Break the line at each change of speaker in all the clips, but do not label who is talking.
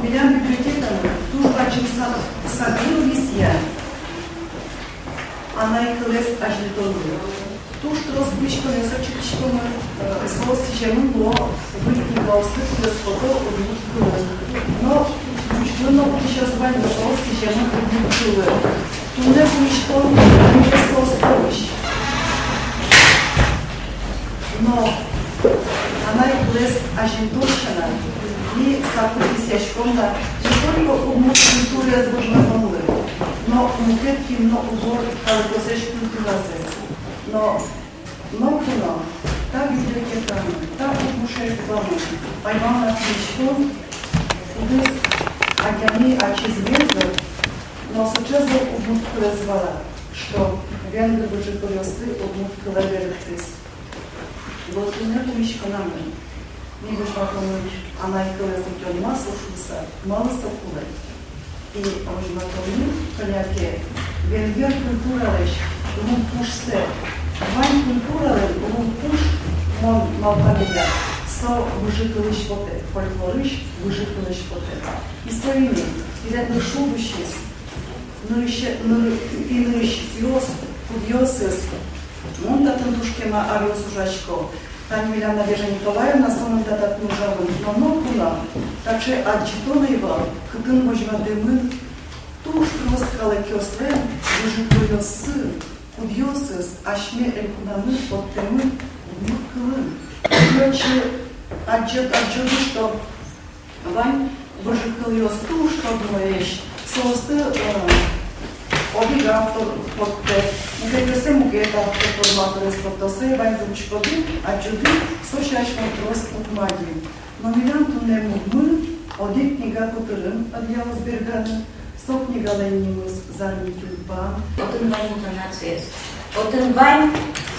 Милям библиотека, туж бачим сабиру висия, она и колес ажлитонду. Туж розбичко не сочетичко соус жемын до вылетни галстык для сфото однут. Но чучно еще звали соус жемын однут. Тунде вылечко не соус помощь. Но она и колес ажлитоншина. И сакурис яшконда, не только умут культуры разложенные, но умутетки, но убор, как посещ культурасы. Но кино, та библиотека, та умушек главы, поймана книжку, удыс агями ачизвезды, но сейчас умут кулезвала, что венгры божи кулесты умут кулеверектис. Вот у меня книжка нам. Не вышла помочь, она и говорит, что он масло шуса, мало сокулы. И уже на том поляки, венгер культура лишь, он пушсе. Вань культура лишь, он пуш, он малпамеда. Со выжикалыш вот это, фольклорыш, выжикалыш вот это. Истории, видать, на шубущис, ну еще тиос, кудиосис. Он там душкема ариос ужачко. Pani Mila Nawierza Nikolaevna samym tatat mężowym, no kuna, także adjutonywa, kgyn woźmadymy, tuż troskale kiostre, wyżykują sy, kudiosys, a śmie elkunamy pod tymy, wnuklyn. Znaczy, adjutysz to, wań, wyżykują tuż to dmojesz, sosty, obligator pod te, kiedy se mugeta formatorys pod to se, wań złuczkody, a dziudy, sociaś kontros pod magii. No milan tu nie mógł, odik niega kuturym, odjał zbiergany, sok niega lenimus, zarni kilpa.
O tym wań intonacja jest. O tym wań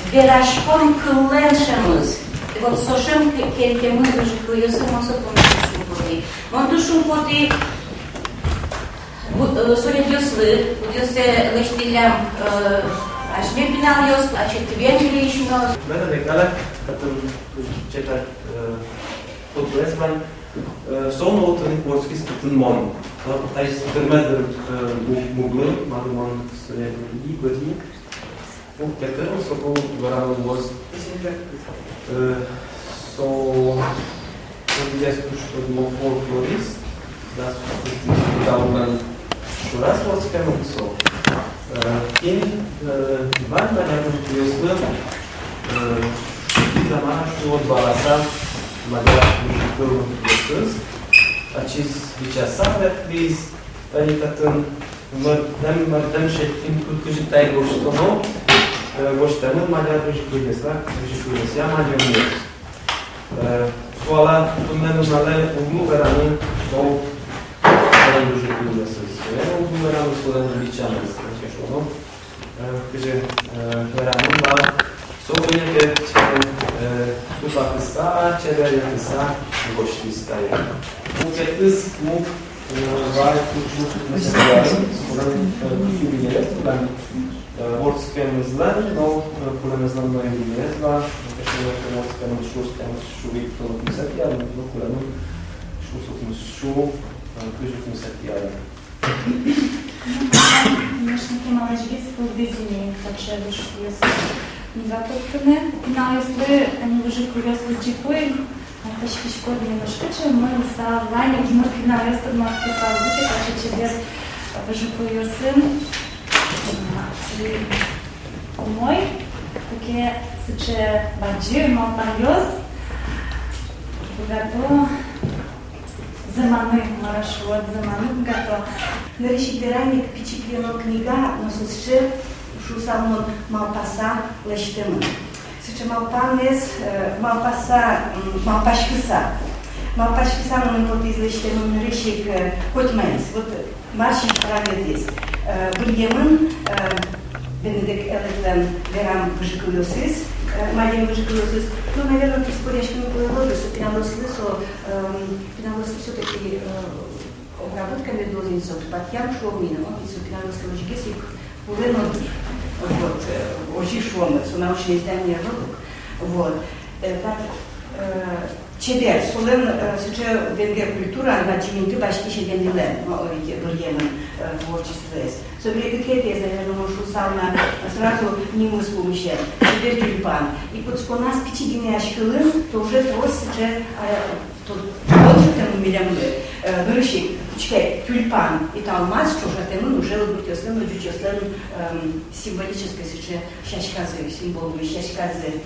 zbieraczkom klęszemys. I вот сошем, kiedy my wyżykują se mocno pomysł szumpoty. Mam tu szumpoty, Soria diosły, diosy leśtilem, a śmierpinal dios, a четвертый еще.
В этом регале, который читает подвесван, соно от никворски скутен мон. То есть термедер муглы, мадумон средний годник. Вот который сокол варал воз. So здесь что дмо фольклорист, да, давно Шурас Волскому писал. In Ivan Marianul Crioslan, Zamana și Odbalasa, Magașul și Părul Crioslas, acest viceasavea quiz, adică mărdăm și timpul cât tai goștono, goștământ Magașul și Criosla, și Criosla Marianul. Soala, dumneavoastră, ale umluveranu, sau Marianul și Criosla. Umluveranu solanul viceamest. Gdzie rano ma sobie tuba pysa, ciebie pysa, gości staje. Mówię, ty mógł walczyć z filmie, tam morskiem zlem, no, kulem znam na imię, dwa, morskiem, szuskiem, szubik, to pisati, ale no kulem, szusukim szu, kryżykiem setiale.
Днешното малежвиско визини, takže vyšlo nezatopné. Nálezli nemůže kuriosly čipoj, a tašky škodně noškače, můj sa vláně už můj nález to má spísal zvyky, takže čeběr vyžikuju syn. Můj, také siče badži, mám tam jos, bogato, Заманы, марашот, заманы, гато.
Наришибирани кпичиклено книга, но сусче шусамон малпаса лештемын. Суче малпанес, малпаса, малпашкиса. Малпашкиса мон вот из лештемын наришик хоть мэнс. Вот маршик праведис. Бульемын, Бенедик Элеглен, верам выжикуюсис. Мадим выжикуюсис. Ну, наверное, ты споряшки не было, что пиналосли все-таки обработка медозница от патьям шовмина, он писал пиналосли логики, полено вот, очень шовно, научное издание рубок. Вот. Так, Ceder, solen сече венгер культура, начименты почти ще венгелен, рульемен творчество есть. Собрекет есть, наверное, может самое сразу не мы с помощью, теперь тюльпан. И под спонас пятигине ашкылын, то уже твой сече тоже тему милямлы. Нырышик, чекай, тюльпан и талмаз, что же тему уже быть ослен, символическое сече щачказы, символ щачказы.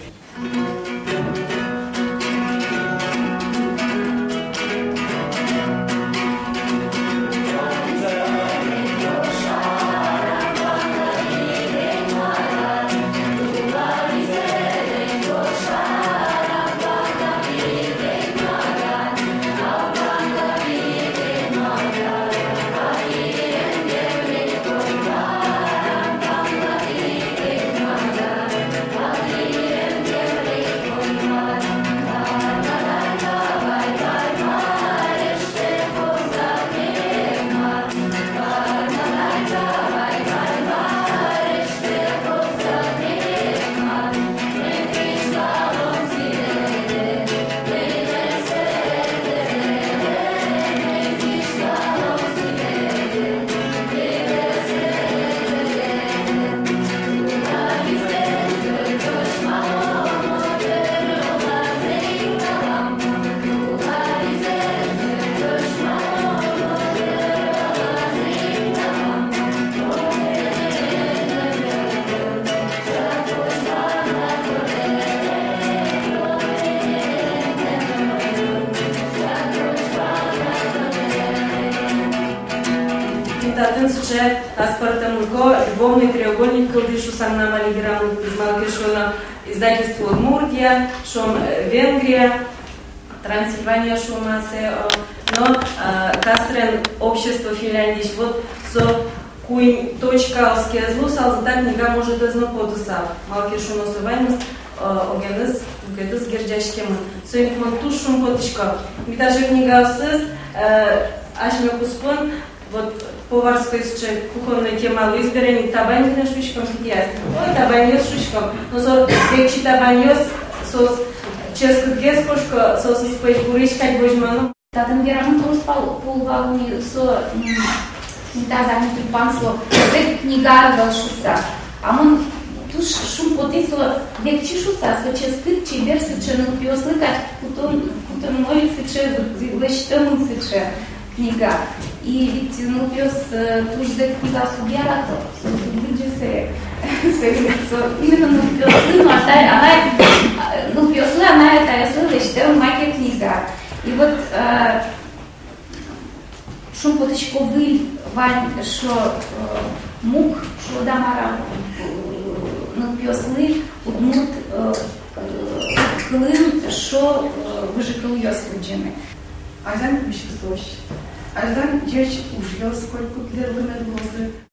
Ще Аспартамулько, любовный треугольник Кылдышу Сагнама Лигерам из Малкишона, издательство Удмуртия, Шом Венгрия, Трансильвания Шумасе, но Кастрен общество Финляндии, вот со куин точка скезлу салзата книга может ознакомиться. Малкишона Сувайнус, Огенес, Гедес Герджашкеман. Соим Монтушум Потичка. Митаже книга Сыз, Ашме Куспон, вот поварской кухонной темы изберем табань на шучком хитяс. Ой, табань с шучком. Но со векчи табань сос ческот гескошко сос испечь буричкать божману.
Татам верам пол полвални со не та за не пансло. Зек книга дальшуса. А он туш шум потисо векчи шуса со ческот чибер сычен пиослыкать кутон моется че лещем сыче книга. И ведь ну пес туж за книга субъера то будет се именно ну пес ну она ну пес она это я слышала что майка книга и вот шум поточковый вань что мук что дамара ну пес удмурт клин что выжикал ее слуджены.
Айдан мишкстош. Айдан жеч ужлёс сколько для лгнет глазы.